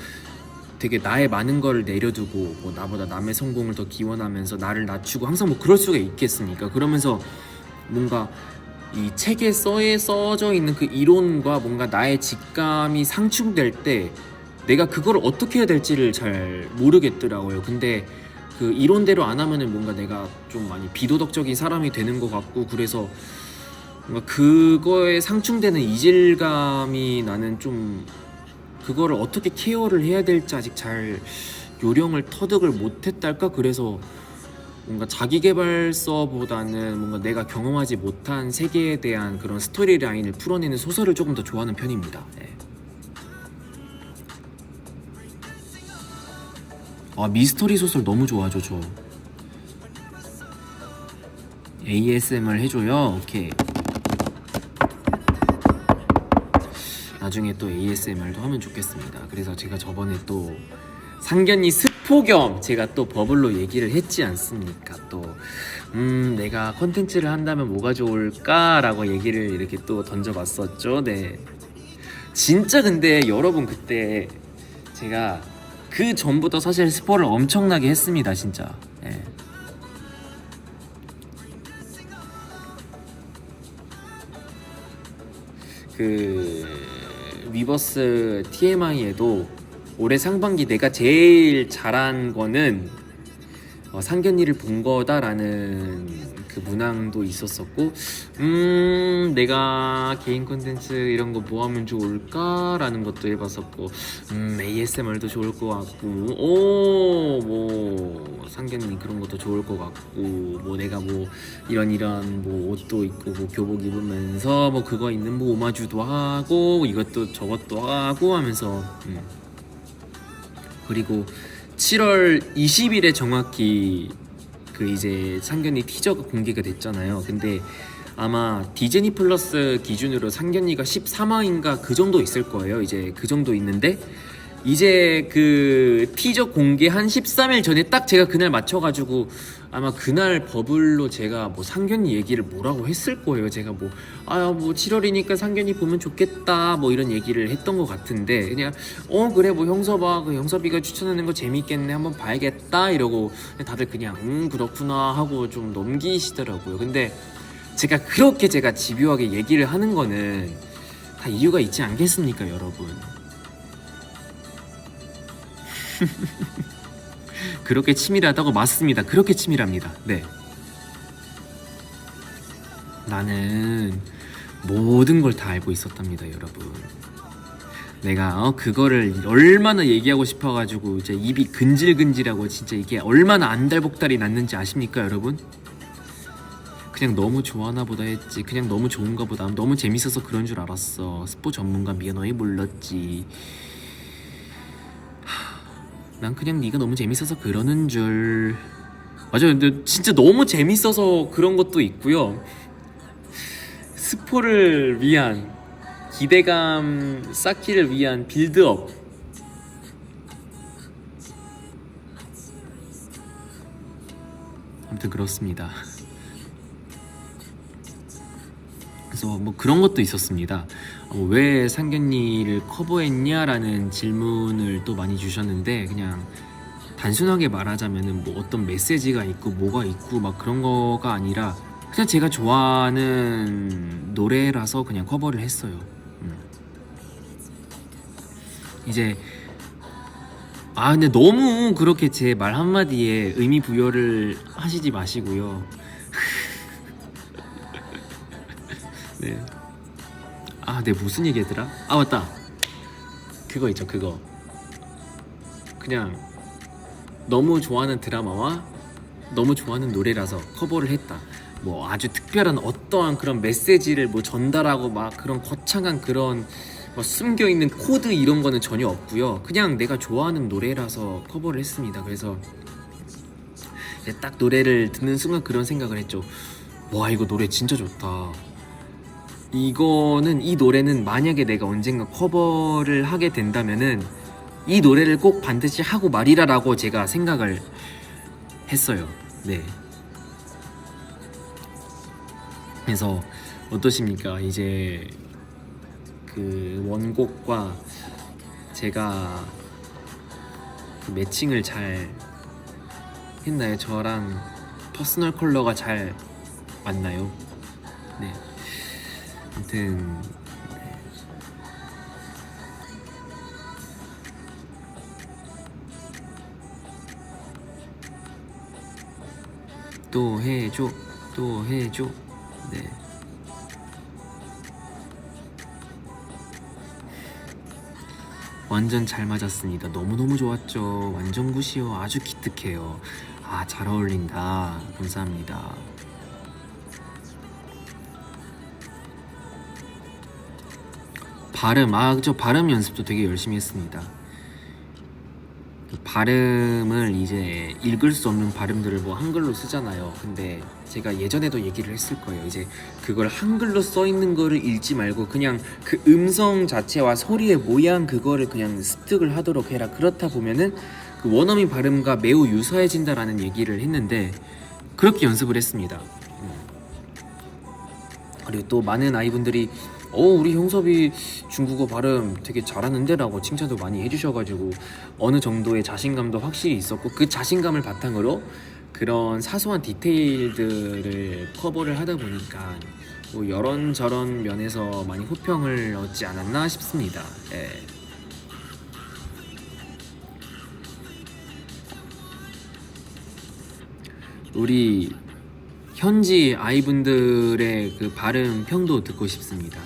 Speaker 1: 되게 나의 많은 걸 내려두고 뭐 나보다 남의 성공을 더 기원하면서 나를 낮추고 항상 뭐 그럴 수가 있겠습니까? 그러면서 뭔가 이 책에 써져 있는 그 이론과 뭔가 나의 직감이 상충될 때 내가 그걸 어떻게 해야 될지를 잘 모르겠더라고요. 근데 그 이론대로 안 하면은 뭔가 내가 좀 많이 비도덕적인 사람이 되는 것 같고, 그래서 뭔가 그거에 상충되는 이질감이 나는 좀, 그거를 어떻게 케어를 해야 될지 아직 잘 요령을 터득을 못했달까. 그래서 뭔가 자기계발서보다는 뭔가 내가 경험하지 못한 세계에 대한 그런 스토리 라인을 풀어내는 소설을 조금 더 좋아하는 편입니다. 네. 미스터리 소설 너무 좋아하죠. 저 ASMR 해줘요. 오케이. 나중에 또 ASMR도 하면 좋겠습니다. 그래서 제가 저번에 또 상견니 스포 겸 제가 또 버블로 얘기를 했지 않습니까? 또 내가 컨텐츠를 한다면 뭐가 좋을까? 라고 얘기를 이렇게 또 던져봤었죠. 네. 진짜 근데 여러분, 그때 제가 그 전부터 사실 스포를 엄청나게 했습니다. 진짜. 네. 그 위버스 TMI에도 올해 상반기 내가 제일 잘한 거는 상견니를 본 거다라는 그 문항도 있었었고, 내가 개인 콘텐츠 이런 거 뭐 하면 좋을까라는 것도 해봤었고, ASMR도 좋을 것 같고, 뭐 상견니 그런 것도 좋을 것 같고, 뭐 내가 뭐 이런 뭐 옷도 입고 뭐 교복 입으면서 뭐 그거 있는 뭐 오마주도 하고 이것도 저것도 하고 하면서, 그리고 7월 20일에 정확히 그 이제 상견니 티저가 공개가 됐잖아요. 근데 아마 디즈니 플러스 기준으로 상견니가 13화인가 그 정도 있을 거예요. 이제 그 정도 있는데, 이제 그 티저 공개 한 13일 전에 딱 제가 그날 맞춰가지고 아마 그날 버블로 제가 뭐 상견니 얘기를 뭐라고 했을 거예요. 제가 뭐 7월이니까 상견니 보면 좋겠다 뭐 이런 얘기를 했던 것 같은데, 그냥 그래 뭐 형섭아, 그 형섭이가 추천하는 거 재밌겠네, 한번 봐야겠다 이러고 다들 그냥 그렇구나 하고 좀 넘기시더라고요. 근데 제가 그렇게 제가 집요하게 얘기를 하는 거는 다 이유가 있지 않겠습니까, 여러분? 그렇게 치밀하다고? 맞습니다. 그렇게 치밀합니다. 네. 나는 모든 걸 다 알고 있었답니다, 여러분. 내가 그거를 얼마나 얘기하고 싶어가지고 이제 입이 근질근질하고 진짜 이게 얼마나 안달복달이 났는지 아십니까, 여러분? 그냥 너무 좋아하나 보다 했지. 그냥 너무 좋은가 보다. 너무 재밌어서 그런 줄 알았어. 스포 전문가 미연어이 몰랐지. 난 그냥 네가 너무 재밌어서 그러는 줄. 맞아요. 근데 진짜 너무 재밌어서 그런 것도 있고요. 스포를 위한, 기대감 쌓기를 위한 빌드업. 아무튼 그렇습니다. 그래서 뭐 그런 것도 있었습니다. 왜 상견니를 커버했냐라는 질문을 또 많이 주셨는데, 그냥 단순하게 말하자면은 뭐 어떤 메시지가 있고 뭐가 있고 막 그런 거가 아니라 그냥 제가 좋아하는 노래라서 그냥 커버를 했어요. 이제 근데 너무 그렇게 제 말 한마디에 의미 부여를 하시지 마시고요. 네. 네, 무슨 얘기했더라? 맞다. 그거 있죠, 그거. 그냥 너무 좋아하는 드라마와 너무 좋아하는 노래라서 커버를 했다. 뭐 아주 특별한 어떠한 그런 메시지를 뭐 전달하고 막 그런 거창한 그런 뭐 숨겨있는 코드 이런 거는 전혀 없고요. 그냥 내가 좋아하는 노래라서 커버를 했습니다. 그래서 딱 노래를 듣는 순간 그런 생각을 했죠. 와, 이거 노래 진짜 좋다. 이 노래는 만약에 내가 언젠가 커버를 하게 된다면은 이 노래를 꼭 반드시 하고 말이라라고 제가 생각을 했어요. 네. 그래서 어떠십니까? 이제 그 원곡과 제가 그 매칭을 잘 했나요? 저랑 퍼스널 컬러가 잘 맞나요? 네. 아무튼 또 해줘, 또 해줘. 네. 완전 잘 맞았습니다. 너무너무 좋았죠. 완전 굿이요. 아주 기특해요. 잘 어울린다. 감사합니다. 발음, 그죠. 발음 연습도 되게 열심히 했습니다. 발음을 이제 읽을 수 없는 발음들을 뭐 한글로 쓰잖아요. 근데 제가 예전에도 얘기를 했을 거예요. 이제 그걸 한글로 써 있는 거를 읽지 말고 그냥 그 음성 자체와 소리의 모양 그거를 그냥 습득을 하도록 해라. 그렇다 보면은 그 원어민 발음과 매우 유사해진다라는 얘기를 했는데 그렇게 연습을 했습니다. 그리고 또 많은 아이분들이 우리 형섭이 중국어 발음 되게 잘하는데 라고 칭찬도 많이 해주셔가지고 어느 정도의 자신감도 확실히 있었고 그 자신감을 바탕으로 그런 사소한 디테일들을 커버를 하다 보니까 뭐 이런저런 면에서 많이 호평을 얻지 않았나 싶습니다. 예. 우리 현지 아이분들의 그 발음 평도 듣고 싶습니다.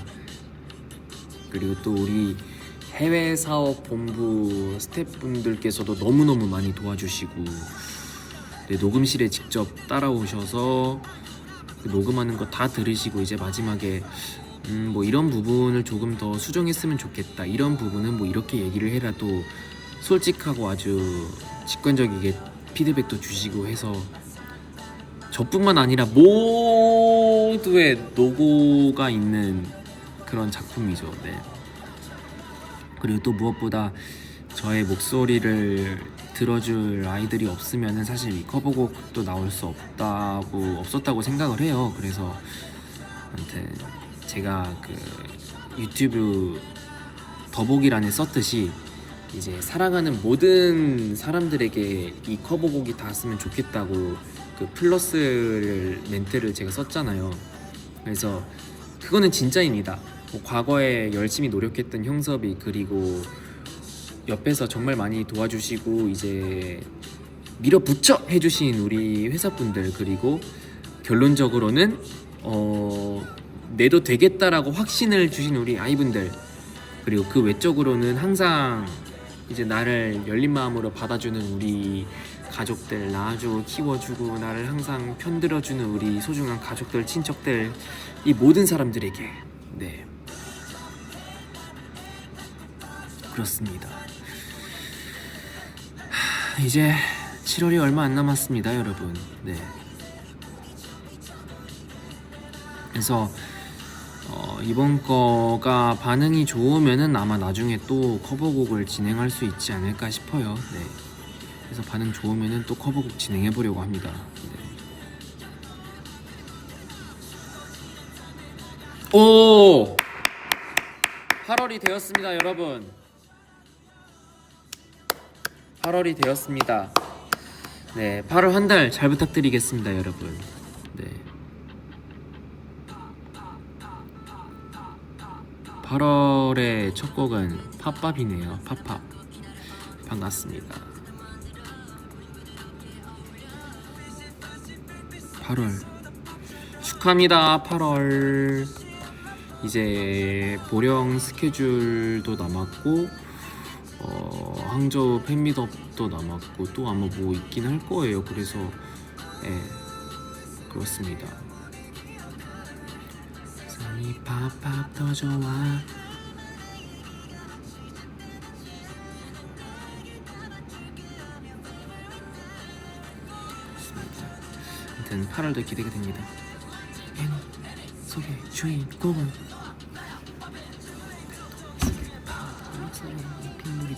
Speaker 1: 그리고 또 우리 해외 사업 본부 스태프분들께서도 너무너무 많이 도와주시고 녹음실에 직접 따라오셔서 녹음하는 거 다 들으시고 이제 마지막에 뭐 이런 부분을 조금 더 수정했으면 좋겠다. 이런 부분은 뭐 이렇게 얘기를 해라도 솔직하고 아주 직관적이게 피드백도 주시고 해서 저뿐만 아니라 모두의 노고가 있는 그런 작품이죠. 네. 그리고 또 무엇보다 저의 목소리를 들어줄 아이들이 없으면은 사실 이 커버곡도 나올 수 없었다고 생각을 해요. 그래서 아무튼 제가 그 유튜브 더보기란에 썼듯이 이제 사랑하는 모든 사람들에게 이 커버곡이 닿았으면 좋겠다고 그 플러스 멘트를 제가 썼잖아요. 그래서 그거는 진짜입니다. 뭐 과거에 열심히 노력했던 형섭이 그리고 옆에서 정말 많이 도와주시고 이제 밀어붙여 해주신 우리 회사분들 그리고 결론적으로는 내도 되겠다라고 확신을 주신 우리 아이분들 그리고 그 외적으로는 항상 이제 나를 열린 마음으로 받아주는 우리 가족들 낳아주고 키워주고 나를 항상 편들어주는 우리 소중한 가족들 친척들 이 모든 사람들에게 네 그렇습니다. 이제 7월이 얼마 안 남았습니다 여러분. 네 그래서 이번 거가 반응이 좋으면은 아마 나중에 또 커버곡을 진행할 수 있지 않을까 싶어요. 네 그래서 반응 좋으면은 또 커버곡 진행해 보려고 합니다. 네. 오! 8월이 되었습니다, 여러분. 8월이 되었습니다. 네, 8월 한 달 잘 부탁드리겠습니다, 여러분. 네. 8월의 첫 곡은 팝팝이네요. 팝팝. 반갑습니다. 8월 축하합니다. 8월 이제 보령 스케줄도 남았고 항저우 팬미업도 남았고 또 아마 뭐 있긴 할 거예요. 그래서 그렇습니다. 이 팝팝 더 좋아. 아무튼 8월도 기대가 됩니다. 애니 속의 주인공은 빗물이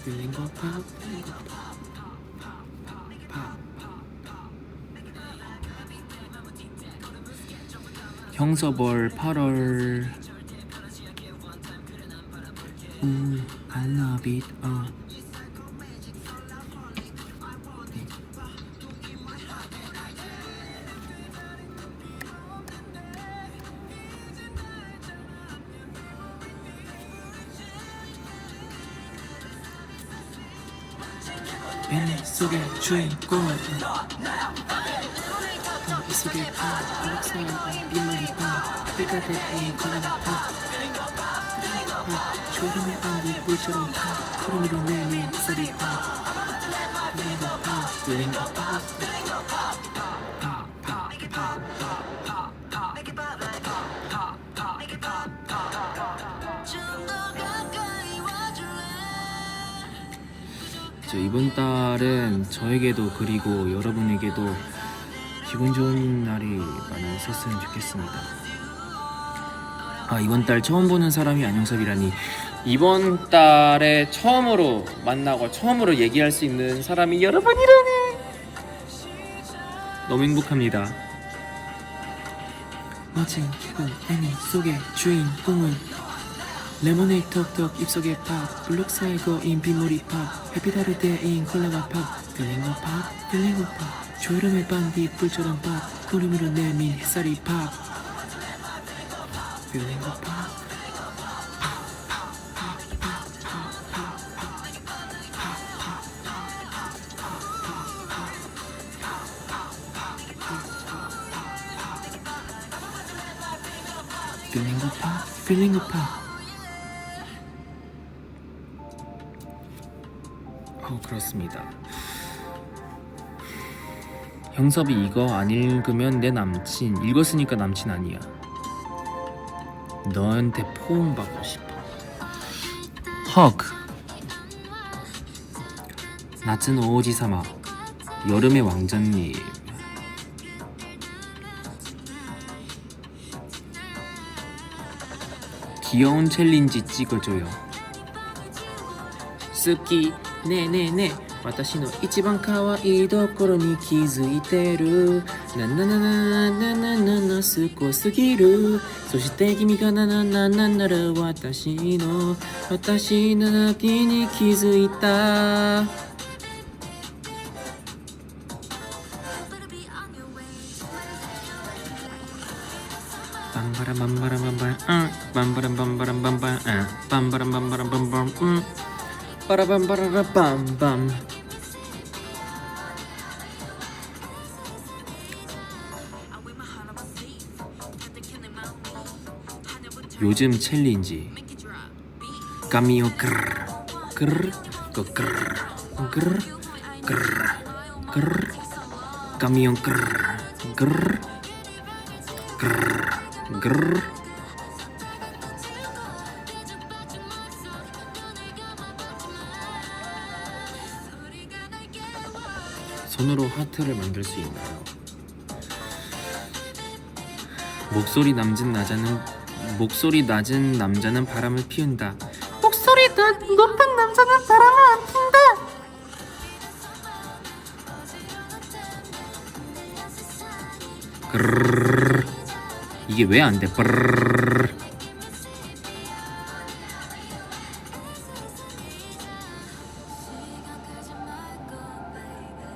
Speaker 1: 빌린 거 팝. 형서벌 8월. I love it. 애니 속의 주인공은 이 속의 팝 빗물이 팝 때가 되니 걸어가 팝 조름의 안개 물처럼 팝 구름으로 내린 햇살이 팝 뚫린 거 팝 이번 달은 저에게도 그리고 여러분에게도 기분 좋은 날이 많이 있었으면 좋겠습니다. 이번 달 처음 보는 사람이 안영섭이라니. 이번 달에 처음으로 만나고 처음으로 얘기할 수 있는 사람이 여러분이라니 너무 행복합니다. 멋진 기분 애니 속의 주인공은 레모네이드 톡톡 입속에 팝 블록사에 거인 빗물이 팝 햇빛아래 대인 콜라가 팝 필링거 팝 필링거 팝 조름의 반디 불처럼 팝 구름으로 내민 햇살이 팝 필링거 팝 필링거 팝 필링거 팝. 그렇습니다. 형섭이 이거 안 읽으면 내 남친, 읽었으니까 남친 아니야. 너한테 포옹 받고 싶어. 허그. 낮은 오지 사막 여름의 왕자님. 귀여운 챌린지 찍어줘요. 스키 네네네 私の一番可愛いところに気づいてるななななななななすごすぎるそして君がなななななら私の泣に気づいたバンバラバンバラバンバラバンバラバンバラバンバラバンバラバンバラバンバラ빠라밤빠라밤밤. 요즘 챌린지 까미오 그르 까미오 그르 손으로 하트를 만들 수 있나요? 목소리 낮은 남자는 바람을 피운다. 목소리 높은 남자는 바람을 안 핀다. 그르르르. 이게 이게 왜 안 돼? 브르르르르.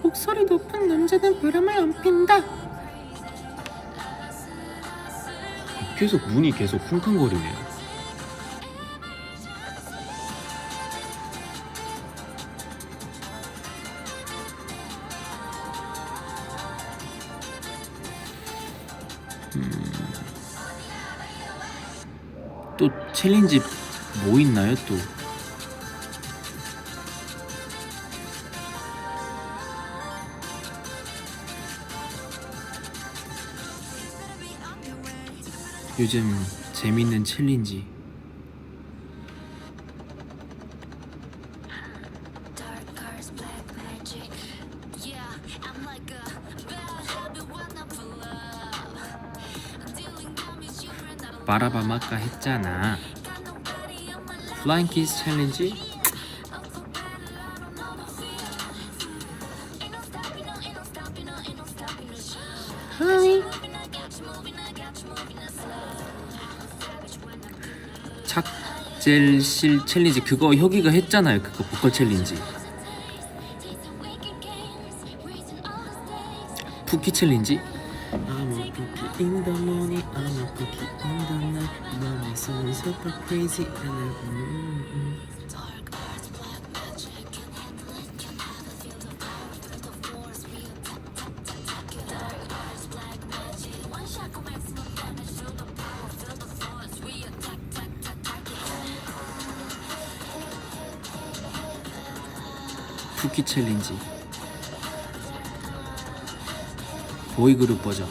Speaker 1: 목소리 높은 남자는 바람을 안 핀다. 계속 문이 계속 쿵쾅거리네요. 또 챌린지 뭐 있나요 또? 요즘 재밌는 챌린지. 바라바마까 했잖아. 플라잉 키스 챌린지? 하이. 착젤실 챌린지 그거 혁이가 했잖아요. 그거 보컬 챌린지. 푸키 챌린지? I'm a cookie in the morning, I'm a cookie in the night. My soul is super crazy and 푸키 챌린지 보이그룹 버전.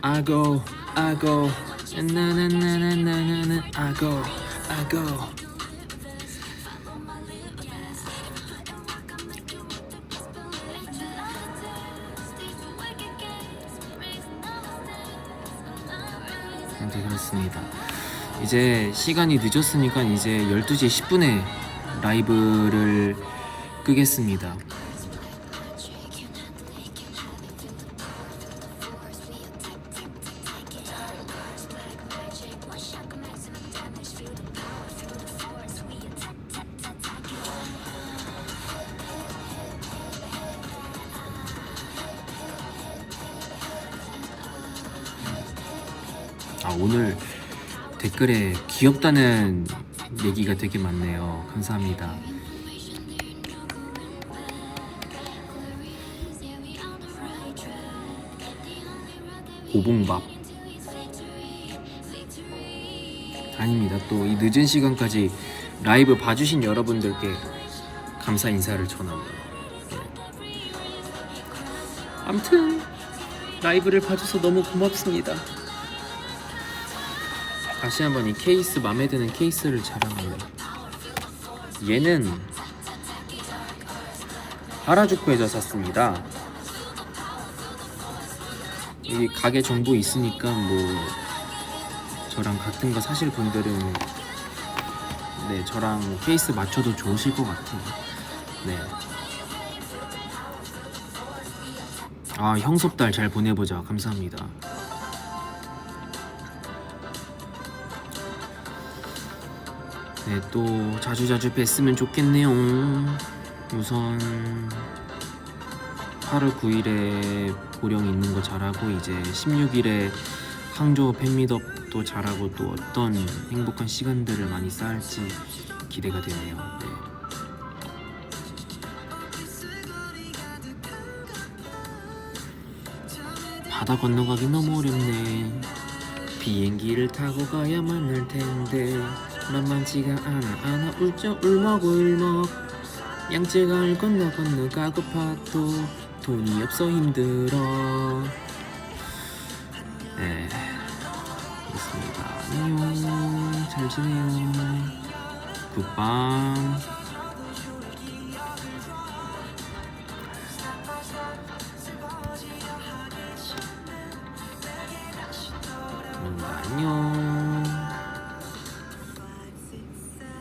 Speaker 1: I go, 나나나나나나나, I go. 네, 그렇습니다. 이제 시간이 늦었으니까 이제 12시 10분에 라이브를 끄겠습니다. 오늘 댓글에 귀엽다는 얘기가 되게 많네요. 감사합니다. 오봉밥 아닙니다. 또 이 늦은 시간까지 라이브 봐주신 여러분들께 감사 인사를 전합니다. 아무튼 라이브를 봐줘서 너무 고맙습니다. 다시 한번 이 케이스, 마음에 드는 케이스를 자랑할래요. 얘는 하라주쿠에서 샀습니다. 이 가게 정보 있으니까 뭐 저랑 같은 거 사실 분들은 네, 저랑 케이스 맞춰도 좋으실 것 같아요. 네. 형섭달 잘 보내보자. 감사합니다. 네, 또 자주자주 뵀으면 좋겠네요. 우선 8월 9일에 보령 있는 거 잘하고 이제 16일에 항저 팬미업도 잘하고 또 어떤 행복한 시간들을 많이 쌓을지 기대가 되네요. 네. 바다 건너가기 너무 어렵네. 비행기를 타고 가야만 할 텐데 만만치가 않아 울먹울먹 양쯔강을 건너 가고파도 돈이 없어 힘들어. 네, 그렇습니다. 안녕, 잘 지내요. 굿밤. 안녕.